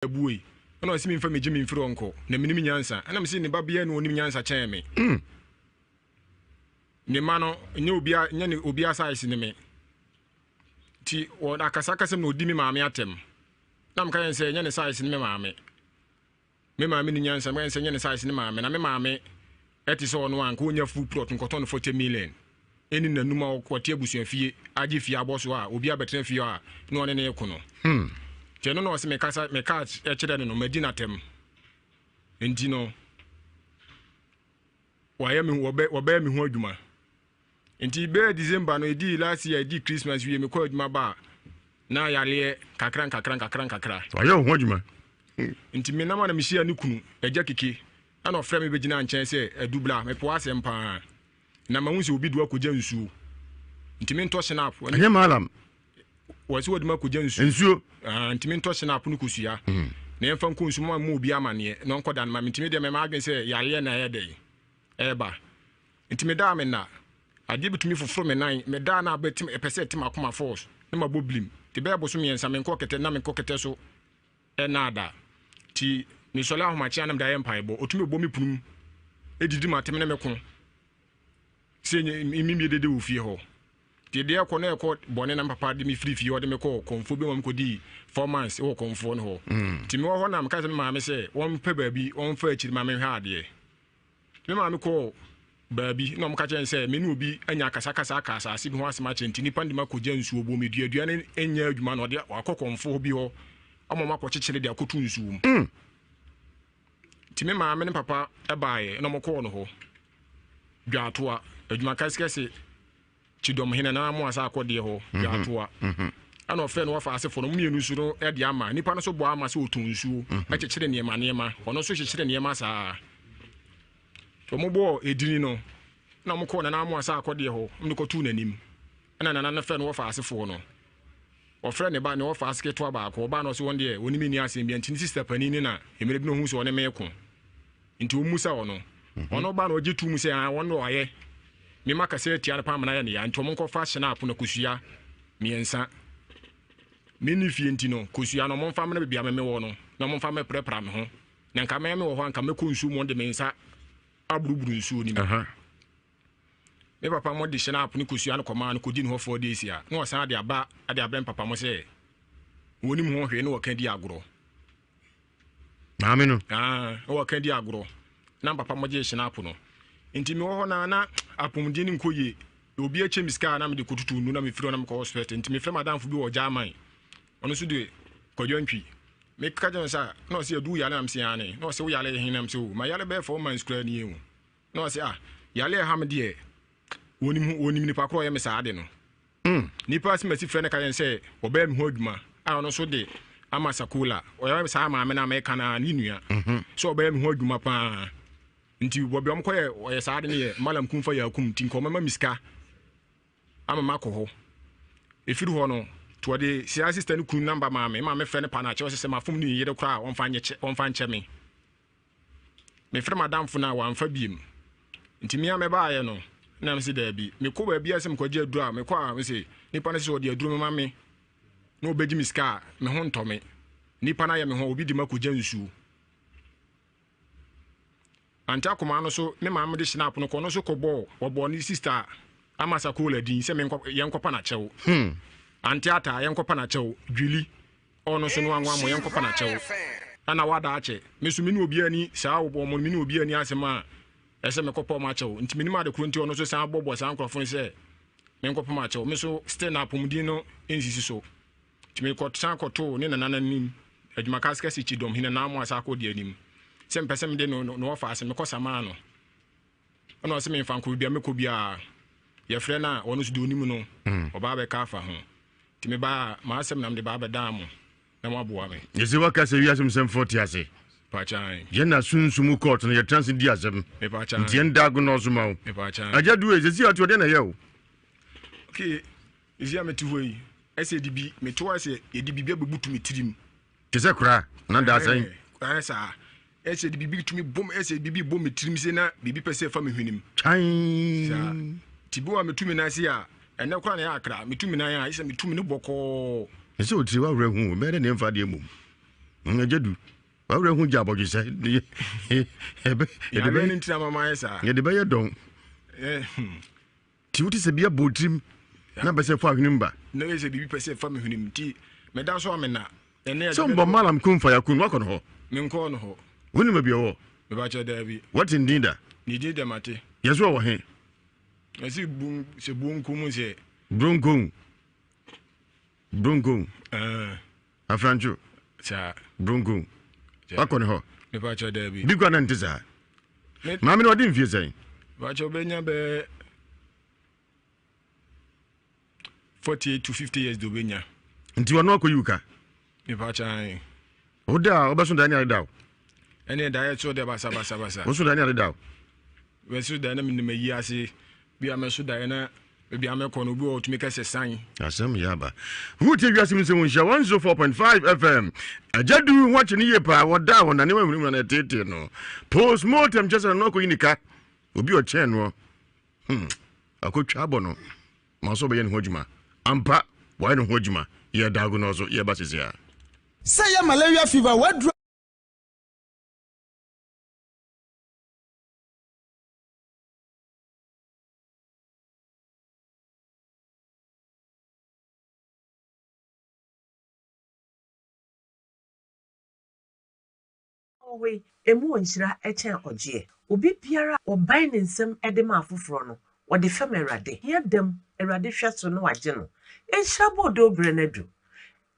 ebuwe ana o si me mfa me gimi mfiri onko na minim nyansa ana me si ne babia na onim nyansa chen me ne ma no nye obia size ne me ti o akasakasem na odi me maame atem na me kan say nye ne size ne me maame ni nyansa me kan say nye ne size ne maame na me maame eti so no anko nya full plot nkoto no 40 million eni nanuma okwati abusuan fie agi fie aboso a obi abetra fie a no one ne ekono je no no se me ka e kire ne no madina tem enti no waye me wobe me ho adwuma enti be December no edi last year edi Christmas wie me ko adwuma ba na yale kakran waye ho adwuma enti me na ma na me hia ne kunu agya keke ana ofre me begina nchen se adubla me po asem pa na ma hunse obi do akogya nsuo ntimi nto snap anya malam wasi wodi makogya nsuo ntimi nto snap no kusua na emfa nko nsuo ma obi amane no nkoda ma ntimi de me ma adwen se yale na ye dey eba ntimi da me na ade bitumi foforo me nan me da na abetim epese tim akoma force na ma boblim te be boso me ensa me nko kete na me nko kete so na ada ti ni sola ho ma chia na me da ye mpa ebo otumi bo me punum edidi ma tem na me ko senye mimi dede wo fie ho ti de akọ na ekọ bone na papa de mi free fie o de me ko konfo be mo ko di 4 months wo konfo no ho ti me ho na me ka se ma me se won pe baabi won fa achiri ma me hwa ade me ma me ko baabi na mo ka chen se me ni obi anya kasa asase bi ho asema chenti ni pande ma ko gya nsuo bo me dua ne enya adwuma na de akọ konfo bi ho amo ma ko chechire de akotu nsuo ti me ma me ne papa e baaye na mo ko no ho dwatoa adwuma kaskese chidom hina na mo asa akode ho dwatoa ana ofe no wafa asefo no mienu su no e de ama nipa no so bo ama se otun nsuo a chechire niema ono so chechire niema saa to mo bo edini no na mo ko na mo asa akode ho mko tu nanim ana na fe no wafa asefo no ofre ne ba ne wafa aske to ba ko ba no so wonde onimi ni asem bia ntini sister panini na emere bi no hu so one meko nti omusa ono ono ba no ojitu mu se an wono oye me maka se tia pa mana ya ne ya nto mo nko fa snap na kusua miensa mini fie ntino kusua no mo mfa me bia me wo no na mo mfa me prepara me ho na nka me wo ho nka me ko nsu mo de mensa aburuburu nsu ni me papa mo de snap ni kusua no koma no kodi no 4 days ya no san de aba ade abren papa mo se woni mu ho hwe no waka di agoro maame no waka di agoro na papa mo je snap no nti me wo na apomdi ni nkoye obi eche miska na me de kotutu nu na me firo na me ko hospital nti me frema danfo bi wo German ono so de kodwontwi me ka jon sa no se adu ya na am se ane no se wo yale hin na se wo ma yale be 4 months kura ni ewu no se yale ha me de wonim ni pa kro ye me sa ade no ni pa se masi frene ka jen se oba me ho adwuma ono so de ama sakula o ya me sa ma me na me kana ni nua so oba me ho adwuma pa nti bobi am koye o saade ne malam kumfa ya kum tin ko mama miska ama makoho efiri ho no to de si assistant kun number ma me frene pa na che se ma fum ni yede kra on fa nche me frene madam fu na wa mfa biem nti me ba ye no na me se da bi me ko ba bi asem ko je adura me ko a me se nipa na se o de aduru me ma me no beji miska me ho ntome nipa na ye me ho obi di makogya nsu anta kuma no so me ma me de snap no ko no so ko bo ni sister amasa kola din se me yenkopa na chew anta ata yenkopa na chew dwili ono so no anwa mo yenkopa na chew ana wada ache me so me ni obi ani saa wo mo me ni obi ani asema ese me kopa ma chew nti me ni ma de kronti ono so san bobo san krofo se me yenkopa ma chew me so stand up mudin no ensisi so ti me ko san ko to ni na nim adwuma kaska si chidom hina na mo asa ko di anim sem person de no ofa asem ko sama no ono se me fan ko bia me ko bia ye frɛ na ono so de onim no oba be ka fa ho ti me ba ma asem na me ba be da mo na mo aboa me yesi waka se Ewiase Mu Nsem 40 ase pa chan ye na sunsumu court no ye trans di asem me pa chan ti ndago no so ma me pa chan aja du yesi atu de na ye o okay isi ameti hoyi ese dibi me to ase ye dibi bia bebutu me tirim te se kra na da asen asa ese dibi tumi bom ese bibi bom me tirim se na bibi pese fa me hwenim chan tibo me tumi na se a ene kra na ya akra me tumi na ya ise me tumi ne boko ese o tiri wa wura hu me de ne mfa de mum Ngajadu. Wawre hu jabo gise. Ebe ebe ni ntina mama yesa. Ye de be ye don. Ti wuti se bia botrim. Na be se fa hwenimba. Na ye se bibi pese fa me hwenim ti. Me da so amena. Ene so mbo malam kun fa yakun wakon ho. Me nko no ho. Woni ma bia wo. Me ba che da bi. What in dinda? Ni dinda mate. Yeso wo he. Esi bun se bun kumu se. Bronco. Afrancho. Cha. Bronco. Wakon ho. Me ba che da bi. Bi kwa na ntiza. Ma me no di mfie sai. Ba che obenya be 48 to 50 years do benya. Nti wono akoyuka. Me ba che Oda obaso Daniel daw. Ene da ye so de basa. Oso Daniel daw. We so da na me Ewiase bi ameso da na bi amekọ no bi o tumi kase san. Asem yaba. Wuti Ewiase Mu Nsem 104.5 FM. Ajadu wachi ni yepa woda wona ne wahunu na tete no. Post mortem just no ko yinika. Obi o chen no. Akotwa abo no. Maso be ye ne hojuma. Ampa, why no hojuma? Ye dago no so ye basisia. Say ya malaria fever what we emu nhyira echen ogie obi biara oban ne nsem edema afoforo no wode fam erade yedem erade hweso no wage no enhyira bodo brenadu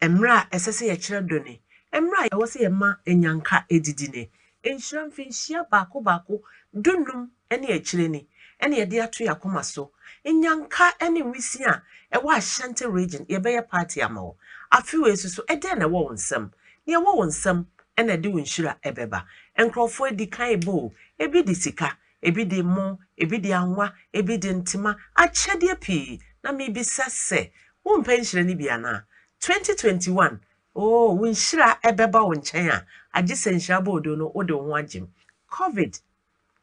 emra esese ye kire do ne emra ye wose ye ma enyanka edidi ne enhyira mfinhyia baako dunum ene akire ne ene ye de ato yakoma so enyanka ene wisi a ewa Ashanti region ye be ye party amawo afiwe susu ede na wo nsem ne wo nsem ena de wonhyira ebeba enkrofo edi kan ebo ebi di sika ebi di mo ebi di anwa ebi di ntima achede pii na me bi sase wo mpenhyira ni bia na 2021 wonhyira ebeba wo nchen a agise nhyira bodo no wo de ho agim covid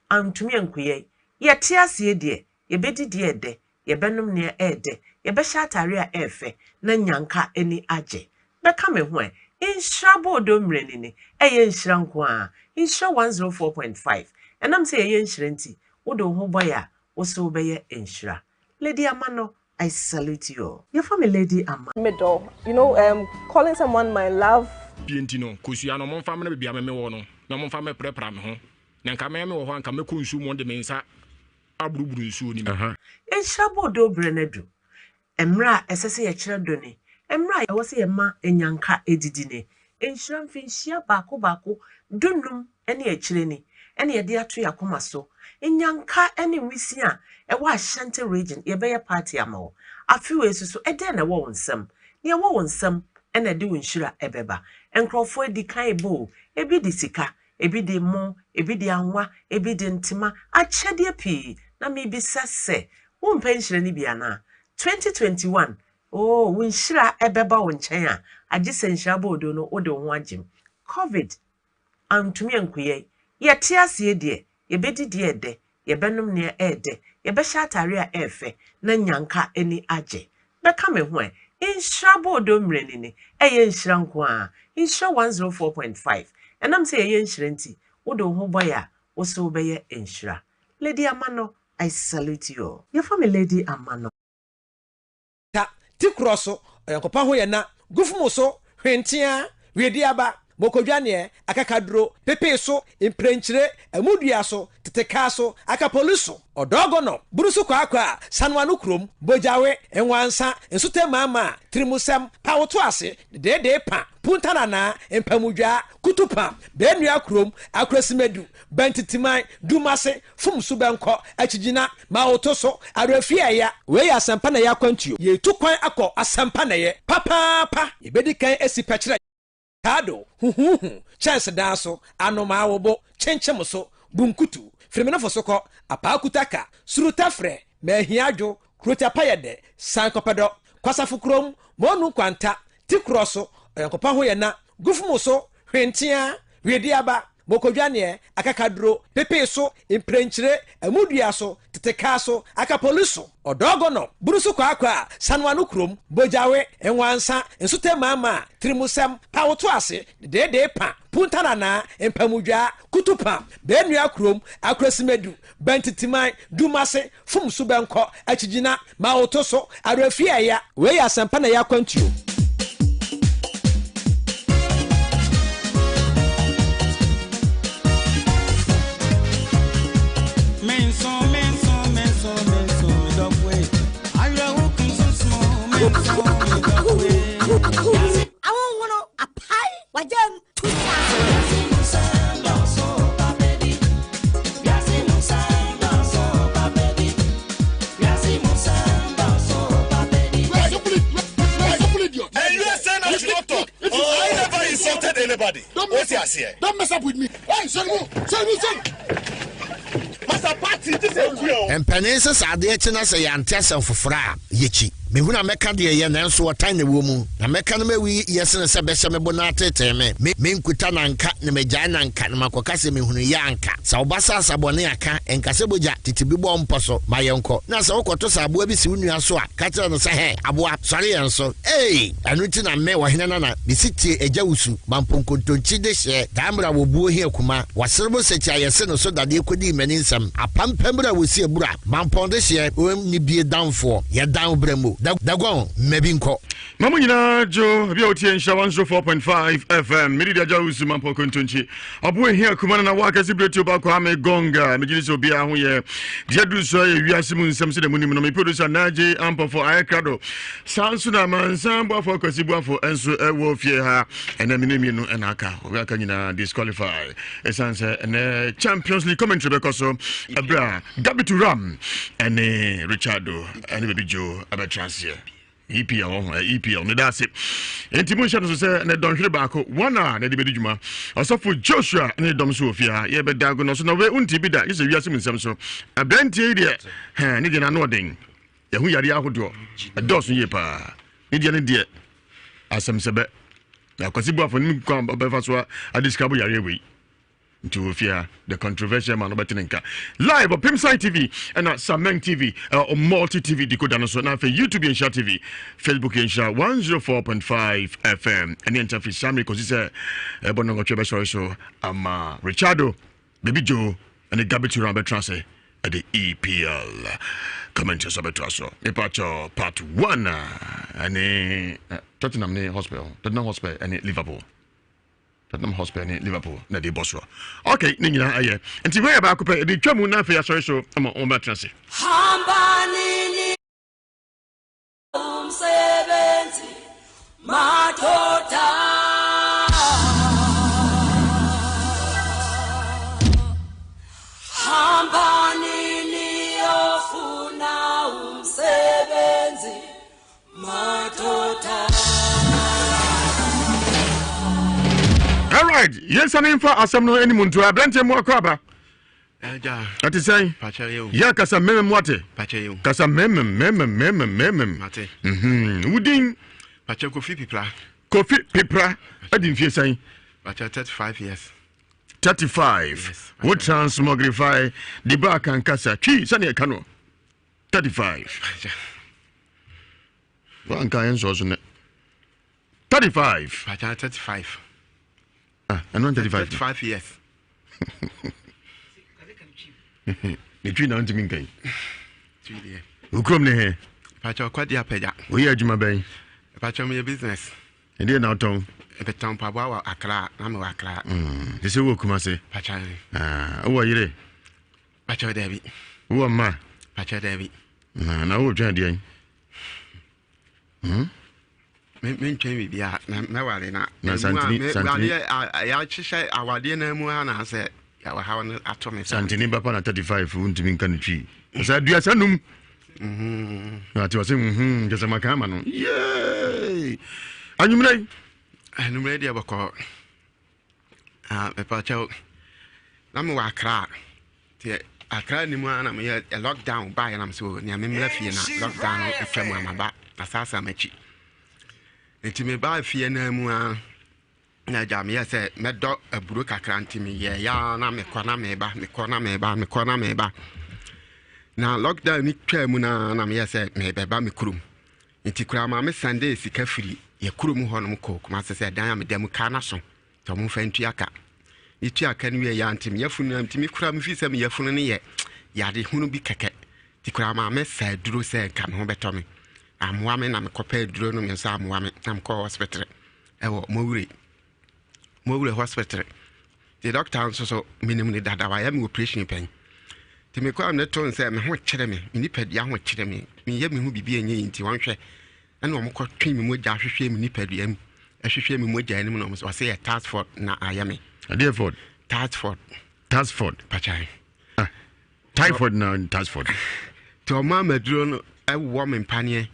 antumi enkuye ye te ase de ye bedi de ede ye benum ne ede ye be hya atare a efe na nyanka eni age beka me ho Insha bodo mrenini eye nhyira nko a insha 104.5 enam se eye nhyira nti wodo ho boya wo so beye nhyira Lady Amano I salute you your family Lady Ama middle calling someone my love bienti no kosua no momfa me bia me wo no na momfa me prepra me ho na nka me wo ho anka me konsu mo de me nsa aburuburu nsu oni insha bodo brenadu emra esese ye kire do ni emra ye wose ye ma enyanka edidi ne enhyira mfinhyia baako dunum ene akire ni ene ye de ato yakoma so enyanka ene wisi a ewa Ashanti region ye be ye party amawo afiwe susu ede na wo nsem ne wo nsem ene de wonhyira ebeba enkrofo edi kan ebo ebi di sika ebi di mo ebi di anwa ebi di ntima achede pii na me bi sase wo mpenhyira ni bia na 2021 wonhyira ebeba wo nchen a agise nhyira bodo no wo de ho agim covid antumi enkuye ye te ase de ye bedi de ede ye benum ne ede ye be hya atare a efe na nyanka eni age beka me ho nhyira bodo mrenini eye nhyira nko a nhyira 104.5 enam se eye nhyira nti wo de ho boya wo so be ye nhyira Lady Amano I salute you your family Lady Amano ti kroso yankopa ho ye na gufumo so hwentia wediaba mokodwane akakadro pepe so imprenchire amudua so teteka so akapoliso odogo no burusu kwa sanwanu krom bojawe enwansa ensute mama trimusem pawoto ase dede pa puntana na empamudwa kutupa benua krom akrosimedu bentitimai dumase fumsu benko achigina mawoto so arafia ya we ya sampa na ya kwantuo ye tukwan akọ asampa na ye papa yebedikan esipachira Kado, chance daso, anoma wobo, chenchem so, bunkutu, fremeno soko, apakutaka, surutafre, mehiajo, kruta payade, sankopedo, kwasafukrom, monu kwanta, tikroso, yankopa hoyena, gufumoso, hwentia, wediaba, mokodwane akakadro pepe so imprenchire emudua so teteka so akapoliso odogo no burusu kwa sanwanu krom bojawe enwansa ensute mama trimusem pawoto ase dede pa puntana na empamudwa kutupa benua krom akrasimedu bentitiman dumase fum subenko achigina mawoto so arafia ya we ya sempa na ya kwantuo Anybody. Don't mess up with me. Hey, son. Master party, this is real. And Penensis are the HNS and Tessa for Fra, Yichi. Me huna meka de ye na nso watan na wo mu na meka no mawi yese ne se behye me bonate teme me nkuta na nka ne megya na nka na makoka se me hunu ya nka sa obasa asabone aka enkase boja titibi bo mposo mayenko na sa wokoto sa aboa bi si wunua so a ka tira no se he aboa sori yenso anuti na me wa hena na bisitie eja wusu mamponkontonchi de hye damra wo buo hi akuma waserbo sechi ayese no so dade kodi mani nsam apampamra wo si ebura mampon de hye o ni bie danfo ye dan bramo Dagon, Mebinko. Mamuna Joe, Bioti 104.5 FM, Media Jausu Mampo Kuntunchi. Abu here, Kumana Waka Sibretu Bakwame Gonga, Majlis Obia, Jadu Soy, Ewiase Mu Nsem, the Munimi producer Naji, Ampo for Ayakado, Sansuna Man, Samba for Kosibua for Enso Ewofia, and a Minimino and Aka, Wakanina disqualify. Essence and Champions League commentary because of Abra, Gabitu Ram, and Richardo, and Baby Joe, Abatrans. EPL ne dase entimu sha no se ne donhwere baako wana na de bedujuma osofo Joshua ne dom so ofia ye bedago no so na we unti bi da ye se Ewiase Mu Nsem so abrantie de ne de na no den ye hu yare ahodo edoso ye pa ne de asem sebe na kwasibu afo ni kwa befa so adiscabo yare we to fear the controversial man about Tinka live on Nhyira TV and at Sameng TV or Multi TV decoder so now for YouTube and Nhyira TV, Facebook and Nhyira 104.5 FM and the entire family because it's a bonongo chebe so Richardo, Baby Joe and the Gabitu Rambe Transe at the EPL. Comment us about us. Departure part 1 and Tottenham Hospital and Liverpool. Tottenham Hospital in Liverpool na de bosro okay ni nyina aye enti we ba ko pe de twamu na fe asori so ama on ba transe hambani ni 70 matota hambani ni ofuna 70 matota. All right, yes, I'm in for assemble any muntu abrante mo akwaba. Ati say, ya kasa mem mwate. Kasa mem. Mate. Udin. Pacha kofi pipra. Kofi pipra. Adin fie say. Pacha 35 years. 35. Yes, what transmogrify the back and kasa. Chi sani kano. 35. One kind so 35. Pacha 35. And 35 years. The tree down to me. Who come near? Pacho quite the appeja. We are Juma Bay. Pacho me a business. And then out on the town Pabawa Akra, I'm a Akra. This is what come say. Pacha. Who are you? Pacho David. Who am I? Pacho David. Now, who joined you? Men change bi ya na wale na santini ya chisha awade na mu na say ya wa ha na atome santini bapa na 35 untimi nkan twi sa dua sanum na ti wase jese makama no yey anumre dia bako me pa chao na mu wa Accra ti Accra ni mu na me lockdown ba ya na so ni me mla fie na lockdown e fam amaba asasa machi enti me ba fie na mu a na jam ya say medo aburo kakra ntimi ye ya na mekona meba na lockdown ni twa mu na me say me beba me kurum nti kura ma me Sunday sika free ye kurum ho no ko kuma say dan ya me dem ka na so to mu fa ntuaka ituaka ni we ya ntimi yafunu ntimi kura me fi say me yafunu ne ye yade hunu bi keke ti kura ma me say duro say ka me ho beto me amwa me na me kopa duro no me so amwa me na me ko hospital ewo Mowure hospital. The doctor so minimum dada wa am operation pen. Ti me kwa na ton say me ho kyere me, nipadua ho kyere me. Me ye me hu bibi enye nti wonhwe. Ana omo ko twen me mogya hwehwe me nipadua am. Ahwehwe me mogya anim no so say task force na ayame. Adeford. Task force. Pachai. Typhoid na task force. To mama duro no e wo me mpanie.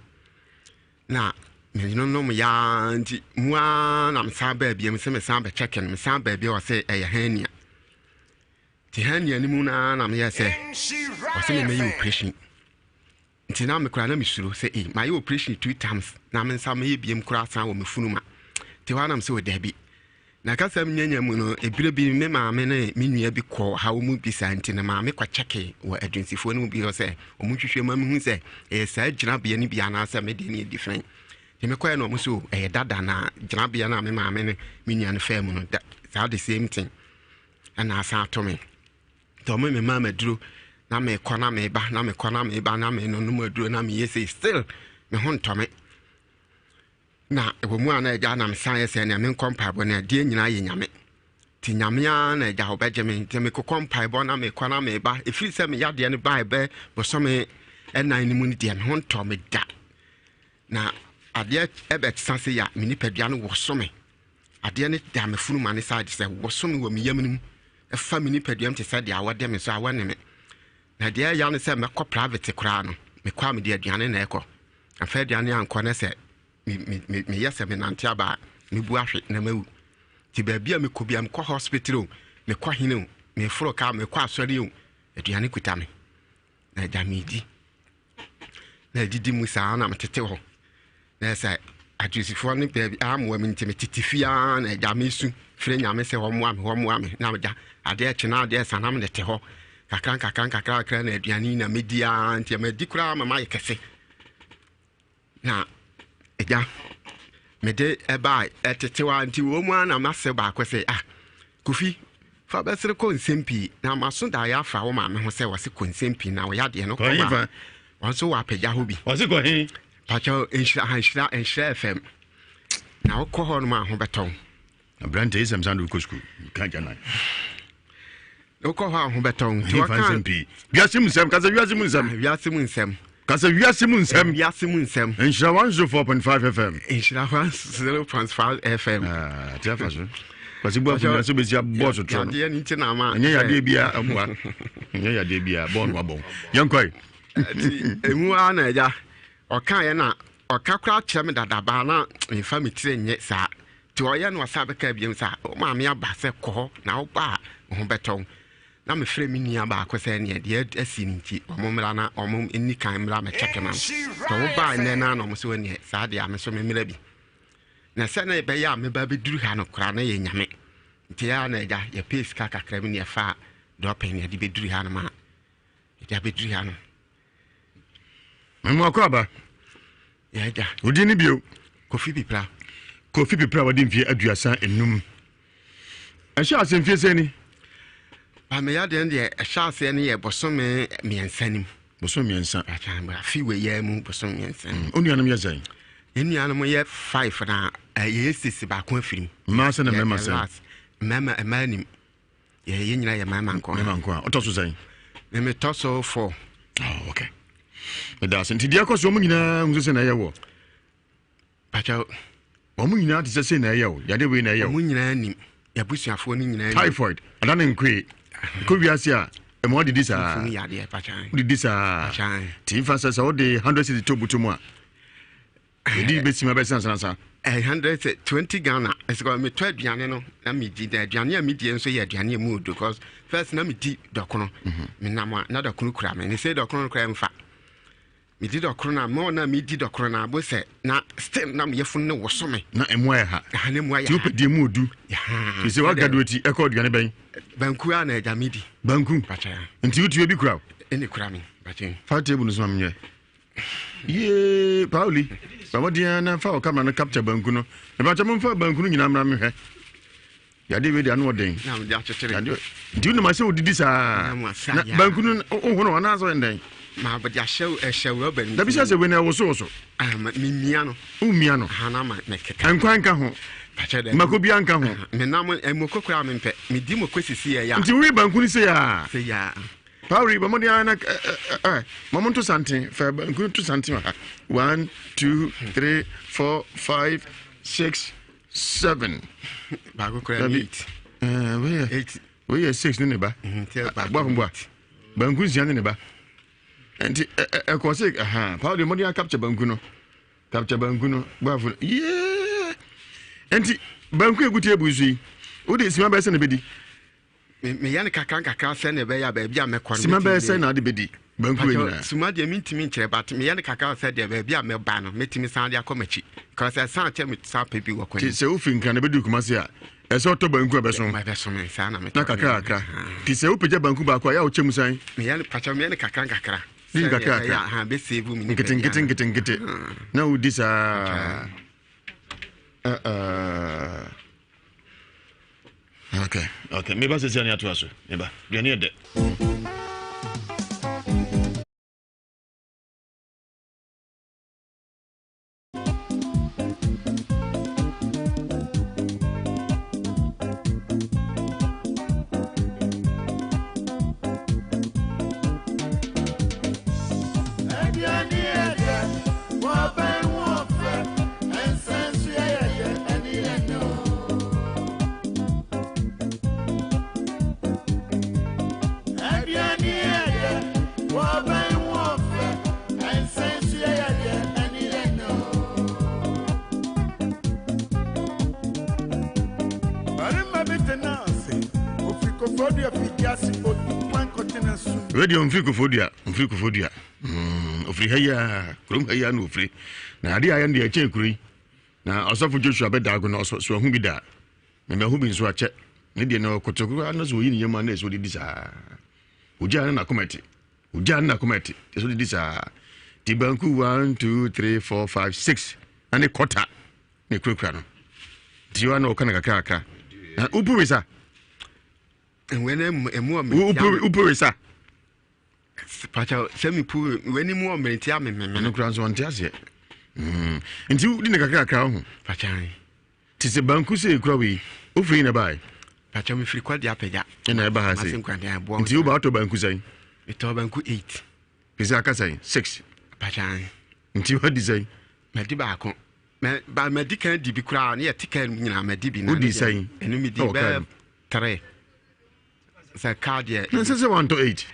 Na me no me ya nti mua na msa ba bia me se me san ba checken me san ba bia o se e hania ti hania ni mu na me ya se o se me operation nti na me kura na me suro se my operation 2 times na me san me bia me kura san wo me funuma ti wa na me se o dabi na ka sam nyanya mu no ebire bi me ma me na me nua bi ko ha wo mu bi sa nti na ma me kwa checke wo agencyfo no bi o se o mu hwehwe ma me hu se e sa gyina bia ni bia na sa me de ni different. Me kwa no muso dada na gyinabea na me maame ne me nua ne fam no that the same thing and asa to me to me mama duro na me kona me ba na me no no duro na me yesi still me hon to me na ebo mu ana ja na me san yesi na me nkompa bo na de nyina ye nyame ti nyame a na ja obeje me te me kompa bo na me kona me ba e feel say me ya de ne ba be bo so me enan ni mu ni de me hon to me da na ade ebet sanse ya mini padua no wosome ade ne da me funu mane side se wosome wo me yamnim e fa mini padua mte se de awode me so awane me na de ya ne se me ko private kura no me kwa me de aduane na ekọ afa aduane anko ne se me yese me nante aba me bu ahwe na mawu ti ba bia me ko bia me ko hospital me ko hine me furo ka me ko asori aduane kuta me na da me di na didi musa na mtete ho na say adusifo ne baby am wa min timi titifia na ja mesu fre nyame se ho moa me na ja ade e chena ade sanam ne te ho kakran na aduani na media anti me di kura mama ye kese na eja me de e bai etetewa anti wo mu na mase ba kwese Kofi fa besere ko nsempi na maso da ya fa wo ma me ho se wase ko nsempi na wo ya de no ko ba wonso wa pagya ho bi wase ko hin pacho enhira FM na okọ ho no ma ho beton abrante isem sandu kosku ka jana okọ ho beton ti wa kan Ewiase Mu Nsem kaza Ewiase Mu Nsem kaza Ewiase Mu Nsem enhira 104.5 FM enhira 104.5 FM tiafa kwasi bua funa so besia boss tro ya ni ntina ma anya ya de bia amwa anya ya de bia bon wa bon yankoi emu ana eja oka ye na oka kra kyerem dadaba na mfa metire nye sa ti oye no sa beka biem sa o ma me aba se ko na wo ba ho beton na me frɛ mi nia ba akwese ne de asinti omomra na omom eni kan mra me check na to wo ba ne na no mo so ne sa de ame so me mra bi na se na be ya me ba be duru ha no kra na ye nyame nti ya na ja ye pace ka kakra mi ne fa do pen ye de be duru ha no ma ye be duru ha no memo akaba ya ja odi ni bio Kofi Pipra wadi mfie aduasa enum ehya asemfie seni ba me ya de ehya ase ne ye bosome miensanim bosome miensa achamba fi we ye mu bosome miensanim onuanum ye zan enuanum ye 5 na ye sisi ba ko afirim ma se na mema se mema emanim ye nyina ye mama nko a otoso zan me toso 4 oh okay me da se ntidia ko so mu nyina nso se na ye wo pacha omu nyina ti se na ye wo ya de we na ye wo omu nyina nim ya busuafo ni nyina typhoid adane nkwe ko wiase a emo de disa funi ya de pacha de disa pacha ti fa se o de 100 to butumu a edi besima be sansa 120 Ghana esiko me to aduane no na me di da aduane a me di enso ye aduane mu odo because first na me di dokono me na ma na dokono kura me ne say dokono kura mfa me did a corona more na me did a corona bo say na still na me yefun ne woso me na emwa ha ne mo ya ti opedi mu odu ti se wa graduate e ko duane ben banku a na eja medi banku pacha nti utu bi kura eni kura me pacha fa table no so amye ye Pauli baba dia na fa o camera no capture banku no e ba cha mo fa banku no nyina mra me hwe ya de we dia no den na me dia chetere ndi no ma se odidi sa na banku no o no na so den ma ba dia show oben da bi se we na wo so mi mia no o mia no hana ma me keka ankwan ka ho pacha de mako bia nka ho me na mo emokokura me mpe me di mo kwesisi ya nti we banku ni se ya Pauli ba mo dia na mamo to santin fa banku to santin ha 1 2 3 4 5 6 7 ba go kura 8 we 6 ni ne ba ba mbo banku zian ni ba enti e ko se Pauli mo dia capture banku no ba fu yeah enti banku eguti ebuzu wo de sima ba se ne bedi me yan kakra se ne be ya ba bia me kwa sima ba se na de bedi banku enya sima de mintimi nkire bat me yan kakra se de ba bia me ba no metimi san de akomachi cause I san che me sa pebi wo kwa ti se ofin kan na bedi kuma se a e se oto banku abeso ma beso me sa na me na kakra ti se opeja banku ba kwa ya o chemu san me yan pacha me yan kakra ni kakra ha be save me ngete na udisa okay me ba se se ni ato aso me ba de ni de radio mfiko fodia ofri haya krum haya no ofri na ade aya ndi ache kuri na osofo Joshua bedago na so hu bi da na me hu bi nso ache ne de na kotokuru ana so yin yema na so di sa uja na komati so di sa ti banku 1 2 3 4 5 6 ane kota ne kura no ti wa no kana kakaka upu wisa when upu wisa pacha semi pu weni mu omentia me no kura so ntia se nti di ne kakaka ho pacha ti se banku se kura wi ofri na bai pacha me free kwadi apega na eba ha se nti u ba to banku sai ito banku 8 pesa aka sai 6 pacha nti wa di sai me di ba ko me ba me di kan di bi kura na ye tika nyina me di bi na di sai enu mi di be 3 sa card ye na se 1 to 8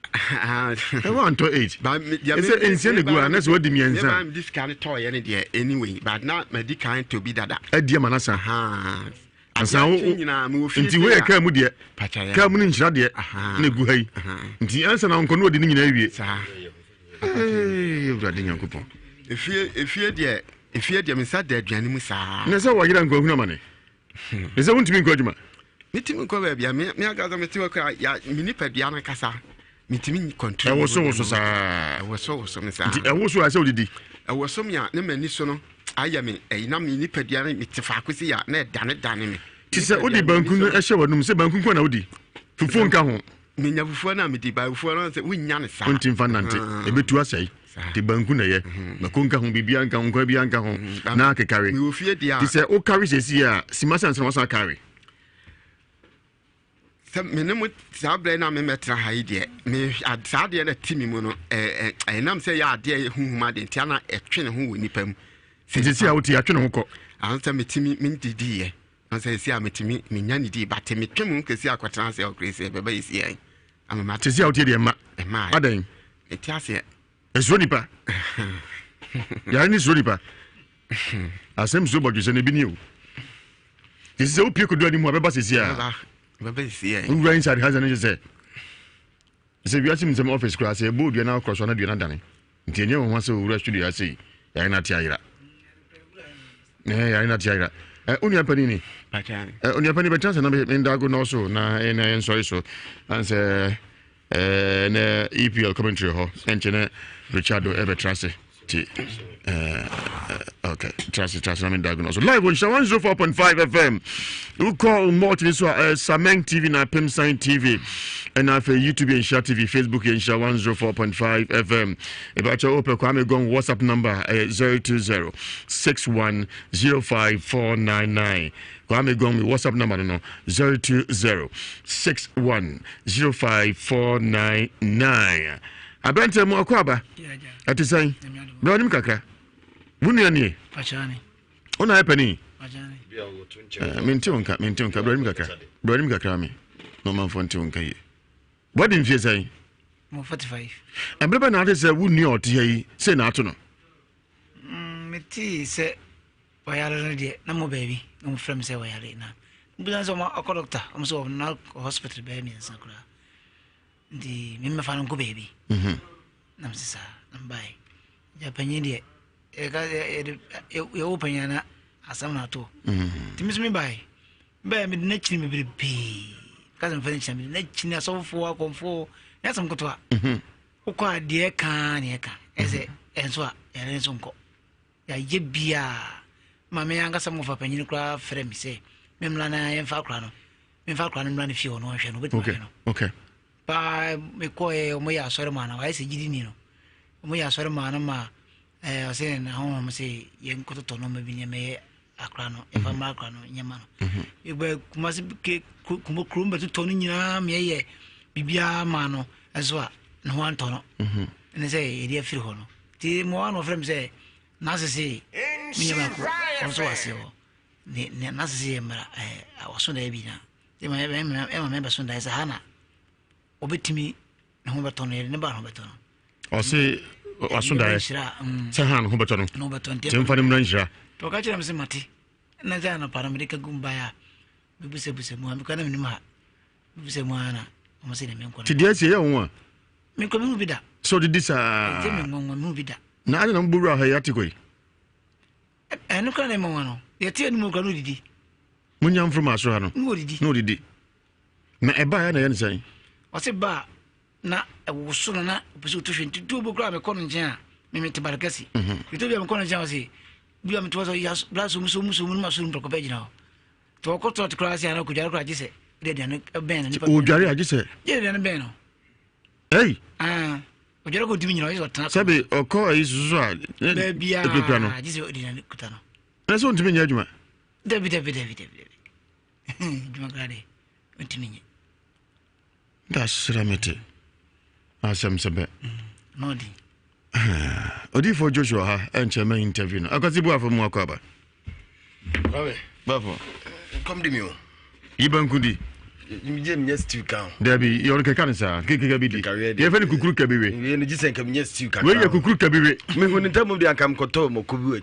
1 to 8 but it's insane go and that's what the means this kind of toy any there anyway but not me di kan to be dada dia manasa asa nti we ka mu de ka mu nhyira de na gu hai nti ansa na nkono odi nyina awie brade nyankopon efie de me sa da aduane mu saa na se wo yira nko hu na mane ese wuntimi nko adwuma mitimi nko ba bia me agaza meti wa ka ya mini padua na kasa mitimi control woso saa woso me saa nti woso ase odidi woso me a ne mani so no aya me na mini padua na mitifa akosi ya na dane me ti se odi banku no ehye wadum se banku nko na odi fufu nka ho menya fufu na medi ba fufu no se wonya ne saa onti mfa nante ebetu asai ti banku na ye na konka ho bibia nka ho bibia nka ho na akekare mi ofie dia ti se o carry sesi a simasa nso wasa carry minimum sabre na me metra haide me adade na timi mu no enam se ya ade huhuma de ntia etwene ho woni pam sisi a woti atwene ho ko ansa metimi mindidi ye ansa sisi a metimi menya ni di bate metwemu kesi akwatran se okrese beba yesi ai amama sisi a woti de ma adan etiase esro nipa ya ni esro nipa asem so bodu se ne bi ni o sisi o pie ko do ani mu abeba sisi a baba see eh we inside has an say Ewiase Mu Nsem office class e board na cross na dua na dane nti enye ho so wura studio ase ya na tiayira ya na tiayira unia panini Pachani. Unia pani betanse na ndago no so na enso so anse na EPL commentary ho enchene Richardo Ebetrase ti okay trust na ndago no so live on 104.5 FM you call Martin so Sameng TV na Pimsign TV and na YouTube and Nhyira TV Facebook and 104.5 FM ebacha open kwame gon WhatsApp number 020 6105 kwame gon WhatsApp number no 020 6105 abante mo akwaba atisan be nim kakra wunu ani Pachani. Ona epani Pachani. minti onka be nim kakra me no man fonti onka yi what in fear say Mo 45. Ebrebe na ade say wunu ote yi say na ato no Meti se wayare no de na mo baby no mo frem se wayare na mbulan so ma doctor am so na hospital be mi nsa kura ndi me fa no ko baby nam sisa nam bai ja panyi de e ka e wo panya na asam na to timis me bai me na chini me bi ka sam fa ni chini na chini asofo akomfo ya sam kotwa ukwa de ka ne ka eze enso a yare nso nko ya yebia mama yanga sam fa panyi kura frem se me mla na yemfa kura no mla ne fi ho no hwe no betu no okay pa me ko mo ya sore mana wa se gidi ni no mo ya sore mana ma o se na ho mo se yen ko to no ma bi nyame akra no e fa ma akra no nyama no e ba kuma se ke kuma krum ba to no nyina me ye bibia ma no eso a no ho anto no ne se e dia firi ho no ti mo ano frem se na se se mi nyama ko on so ase o ne na se se mara a so na bi na e ma me ba so da se hana obetimi na ho beto ne ba ho beto o se asunda e se han ho beto no beto ntia se mfa ne mra Nhyira to ka kira me se mate na ja na paramedica gumba ya bibuse mu am kana me ma bibuse mu ana mo se ne me nko ti dia se ye ho a me ko me bi da so di sa te me ngongo me bi da na ade na mburu ha ya tikoi no kana ne mo no ye tie no mo ka no didi munya mfru aso ha no no didi na eba ya na ye nsan o se ba na woso na opeso to hwenti tu bokra me kono nchen a me mete barakasi bito bia me kono nchen o se bia me to so ya blaso muso ma so mproko be gina to ko to klase ana ko jare ko agise de de na ben ni o jare agise de de na ben no o jare ko dimi nyina o so tana sabe o ko ayi susu a be bia agise o de na kuta no na so ntimi nya adwuma de djuma grade ntimi nya that's ramete asem sebe no di odi for Joshua ha enche ma interview no akasi bu afọ mu akwaba bafo Come to me. Ibankudi. Yes, two count. Debbie, you're a cancer. Kikabidi. You have any kukuru kabiwe. You just say, come yes, two count. Where you kukuru kabiwe? Me when the time of the Ankam Koto Mokubu.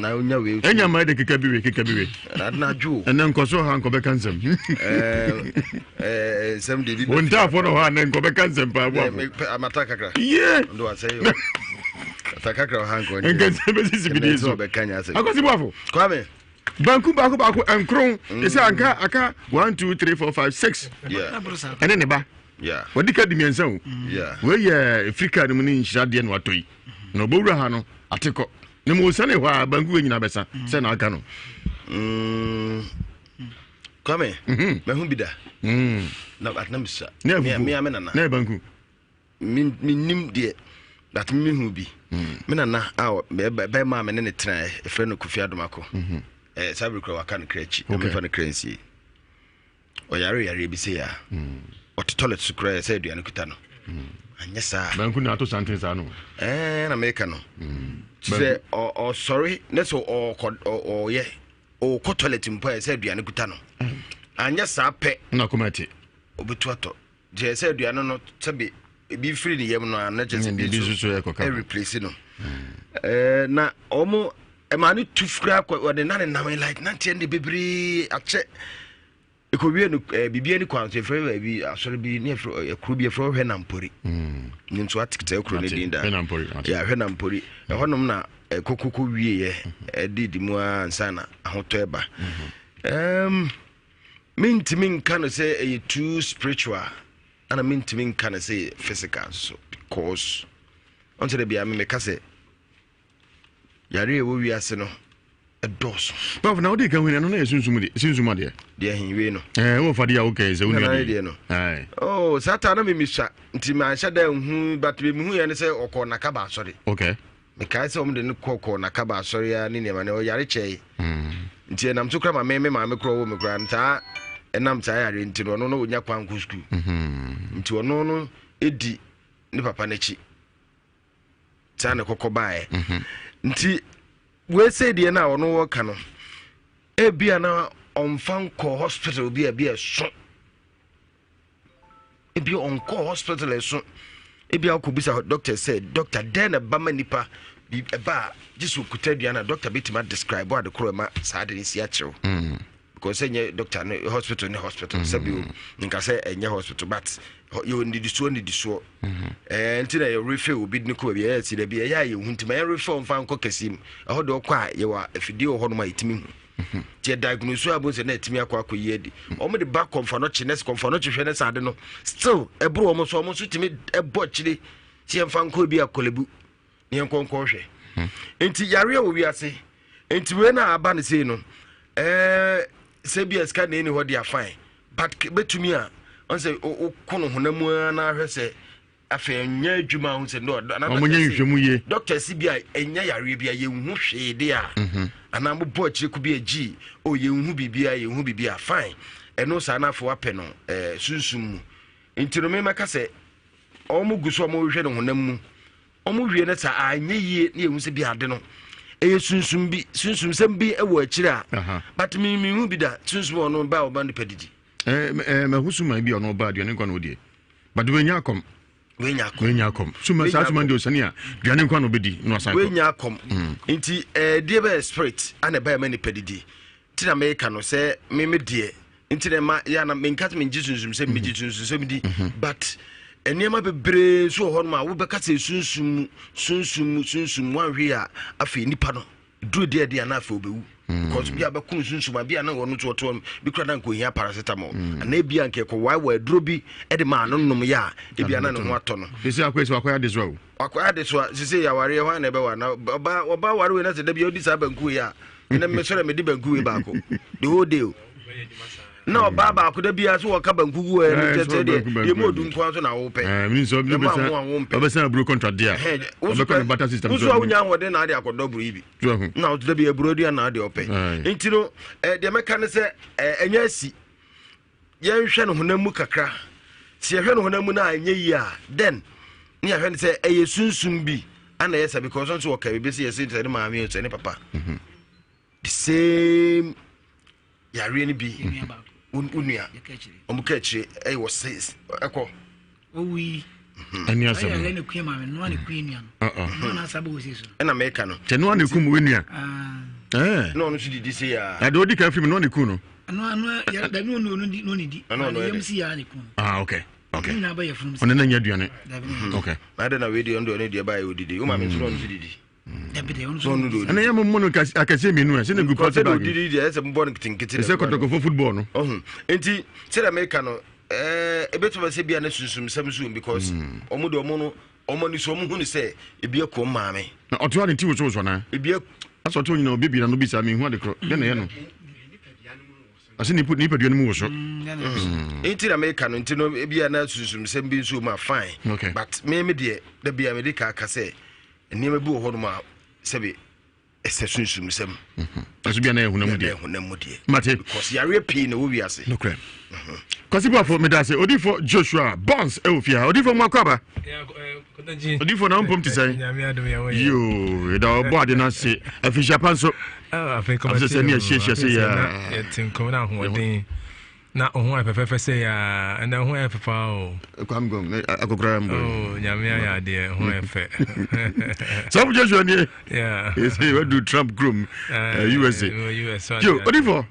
Now, no, and your mother kikabiwe. Not you. And then Koso Hanko Bekansem. Some did one tap for one and go Bekansem. I'm a Takaka. Yeah. Do I say Takaka Hanko and get some visibility of Bekanya? I got the waffle. Come Banku baku and crown. They say aka 1 2 3 4 5 6. Yeah. And then neba. Yeah. What did you mean so? Yeah. Where ya Africa the money Nhyira and watoi. No bowra ha no ateko. Ne mo sane hwa banku nyina besa. Say na aka no. Come me hu bida. Na atnamsa. Me amena na. Na banku. Min nim de that me hu bi. Me na na be ma me ne tena e frɛ no Kofi Adomako. Sabri kro waka no krechi me fa no krensi o yare bi se ya o toilet su kra se aduane kuta no anya sa banku na to santen sa no na me ka no se o sorry na so o ye o ko toilet mpa se aduane kuta no anya sa pe na komati obetu ato je se aduane no sabe bi free ni yem no na je se bi so e koka replace no na omo e ma ni tufra kwa de na like na tie de bebre ache ekowie no bibia ni kwanso efre bi asori bi ne efre ekru bi efre hwe nampori ni nso atikita ekru ne dinda ya hwe nampori ehonom na kokoko wie ye didi mu ansana ahoto eba mintimi nka no say e too spiritual ana mintimi nka no say physical so because onto the bia me ka say yare wo wiase no edos but na odi kan hwe no na sunsumu de hinwe no wo fa de okay ze wonu de no oh sata na me misha nti ma sha da hu but me hu ye ne say okọ na ka ba sori okay me kai say omde ne kokọ na ka ba sori ya ne ne ma ne o yare chei nti na mtokra ma me kro wo me kra nta enam ta yare nti no no onya kwanku school nti ono no edi ne papa na chi ta ne kokọ bae nti we say de na ono wo ka no e bia na onfanko hospital bia so e bia onko hospital so e bia ko bisa doctor said doctor then ba manipa bi ba jisu kutadua na doctor bitima describe what the croma sad in sia chew because say doctor no hospital sabi nka say enye hospital but you need so ntina you refer obi ne ko bia ti da bia ya ye huntima ya refer onfanko kasim ho de kwa ye wa afidie ho no ma itimi hu ti diagnose abo se na itimi akwa ye di o mo de back confono chines confono chhwe ne sade no still ebro o mo so timi ebo chire ti enfanko bi akolebu ne enkonko hwe enti yare o wiase enti we na aba ne sei no se bia ska na ni ho dia fine but betumi a on say o kono honamu na hwe se afa nya adwuma hu se no na omunye nhwemu ye doctor si bia enya yare bia ye hu hwe de a ana mo bo chire ku bia gi o ye hu bibia fine eno sa na fo apɛ no sunsum mu ntino me maka se o mu guso mo hwe no honamu o mu hwe ne ta anya yie ne hu se bia de no sunsum sem bi e wo akire a but me hu bi da sunsum ono ba o ba ne pedidi ma husuma bi ono ba aduane kwa no die but we nya kom suma sa suma ndio sania aduane kwa no bedi no asan we nya kom nti die be spirit ana ba ma ne pedidi tina me ka no se me die nti ne ma ya na me nkat me nji sunsum se di but enema bebre so ho no ma wo be ka se sunsum wanhwe a afi nipa no duro de na afi obewu because bia be kun sunsum bia na wono to bi kra na nko hia paracetamol na bia nke ko wai wa duro bi e de ma no nom ya e bia na ne ho ato no sisi akwesi akoya de so akoya de so sisi ya ware ho na be wa na oba ware we na se da bia odi sa banku ya na me sore me di banku we ba ko the whole day no baba ko da bia so waka banku gu e no tete de ye modu nkwa so na wo pe mi so bi obesa bro contract dia obeka butter system so unya wode na ade akodo bro ibi na o da bia bro dia na ade ope ntino de meka ne se enya asi ye hwe no honamu kakra si ye hwe no honamu na anya yi a then ni ya hwe ne se eye sunsum bi ana yesa because on so waka bi se yesa de maami o se ne papa the same yare ni bi unia omuka chire wo says eko owi ani asem ya ne kwe ma me no ne kwe nia no na asaba wo seso na meka no che no ne kum wenia no no didi se ya na do di kan film no ne ku no ya da no di yam si ya ne ku okay na ba ya fun on na nya duane okay na da na we di ndo ne di ba ya odidi o ma me no didi ana ya mo no akase menu se ne gu pot bag didi di ese mbo nkinkiti se kotoko fo football no enti se da make no ebeto se bia na sunsum samsu because omo de omo no omo ni so omo hu ni se ebia ko maame na oto ani ti wo so na ebia aso to nyina obi na no bisa me hu ade kro de na ye no ase ni padua no mu wo so enti da make no enti no ebia na sunsum sam bi so ma fine but me de da bia me de ka se enema bi wo ho no ma sebe sunsum sam aso bia na ehunam die mate because yare pii na wo wiase no crap kwasibo for me da se odifo Joshua Bonds eofia odifo mu akwaba odifo na mpom ti sai yo da obo na se afisha panso afisha se ni ehye se ya tinko na hoden na ohun afefe se ya na ohun afefa o kwamgom akokra mbo nyame ya de ohun afe so Joshua ni yeah we do Trump groom USA yo odifo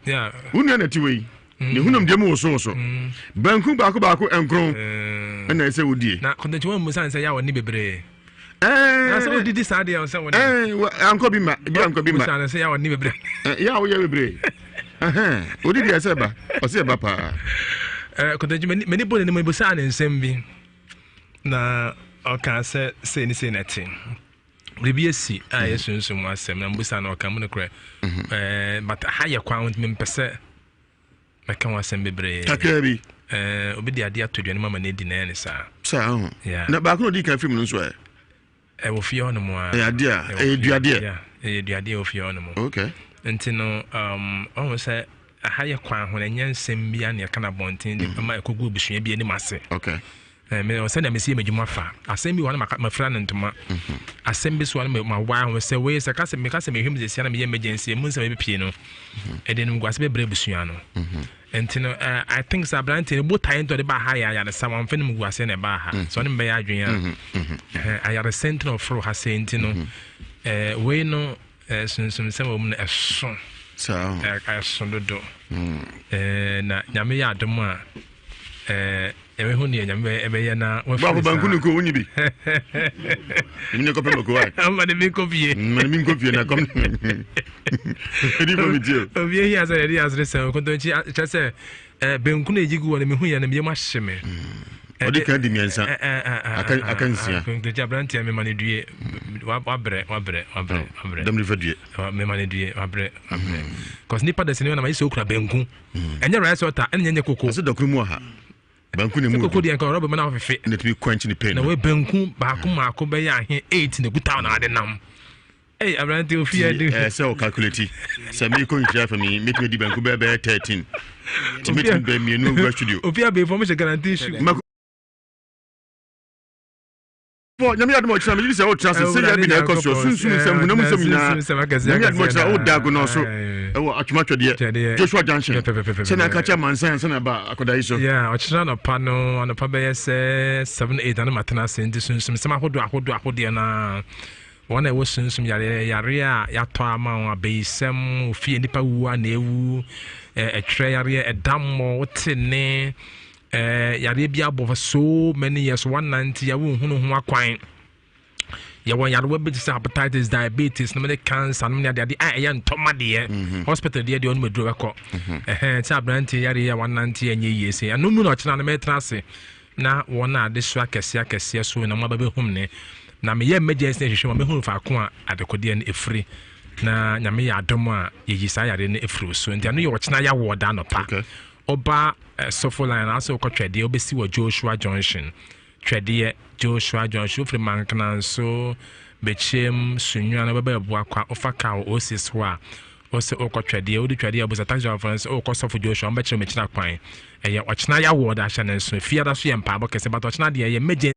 unu na ti we ne hunam de mu so banku baako enkron na ese wodie na kontanti wo mu san se ya woni bebre na so didi sa de on se woni anko bi ma san se ya woni bebre ya wo ya bebre odidi ese ba o se ba pa kontanti meni bo ne mo bo san nsem bi na o kan se ni se na tin Ribi esi a yesunsun mu asem na mbusa na oka mu ne kure but ha ye kwa me mpese meka wasem bebre takabi obi di ade atodwane mama na di na ne sa na ba ko di kan film no so wo fie ono mu a ade a duade wo fie ono mu okay enti no on se ha ye kwa ho na nyansem bia na kana bonten di ma ekogu obusua bia ni mase okay me o se na mesi medjuma fa asem bi wona ma fra na ntoma asem bi so wona ma wa ho se we se ka se me hwem ze sia na me emergency mu se me pie no eden mu gwase bebre busua no entino I think sabrante bo time to the ba ha ya na sa wan fe mu gwase na ba ha so ne be ya adwen a ya the center of fro ha se entino we no sunsum se mo mu na eso so eso do na nyame ya adom a ewe huni nyambe ebe na babu bankunu ko woni bi mine ko pemo ko wa amma de min kopie na kom edi bo mi dio obie hi asa edi asre se ko donchi chase benkunu ejigu wona me hu ya na me mahye odi ka di miensa akan sia ko de jabrantia me mane due wabre dem river due me mane due wabre cause nipa de sene na ma iso kura benku enye rice water enye koko so dokru mu ha banku ne mu ko di enka robe mana ofefe na tumi quench ni pain na we banku baako maako be ya he 8 na guta na ade nam abrante ofia du se o calculate se me ko njia for me make me di banku be 13 timit be me no go studio ofia be information guarantee issue bo nyame yadmo chira me say o chira se ya bi na ekoso sunsun sem hunam sem nyina nyame yadmo chira o dago no so e wo atuma twede Joshua Junction se na kacha mansan se na ba akoda iso yeah o chira no pa no no pa be say 7-8 na matena senti sunsun sem ahodo na wona wo sunsun yare a yato ama wa be sem ofie nipa wu na ewu etwe yare edammo wotene yare bia above so many years 190 ya wo hunu ho akwan ya won yare we be hepatitis diabetes no me cancer no me ade ya ntoma de hospital de on medro ko cha branti yare ya 190 anye yese anu mu no china na metrase na wona ade so akese so na mo ba be hum ne na me ye emergency hwehwe me hunu fa ko a adekode ne efri na nyame ya adom a yeyisa yare ne efri so ntia no ye wo china ya wo da no pa oba sofo line aso ko twede obesi wo Joshua Junction twede Joshua Junction free mankana so bechem sunwa na baba ebo akwa ofaka osis ho a ose okọ twede odi twede abuza taxi conference okọ sofo Joshua mbechire mechina kwan eye ochina ya wo da hye na so fia da so ye mpa bo kese but ochina de ye meje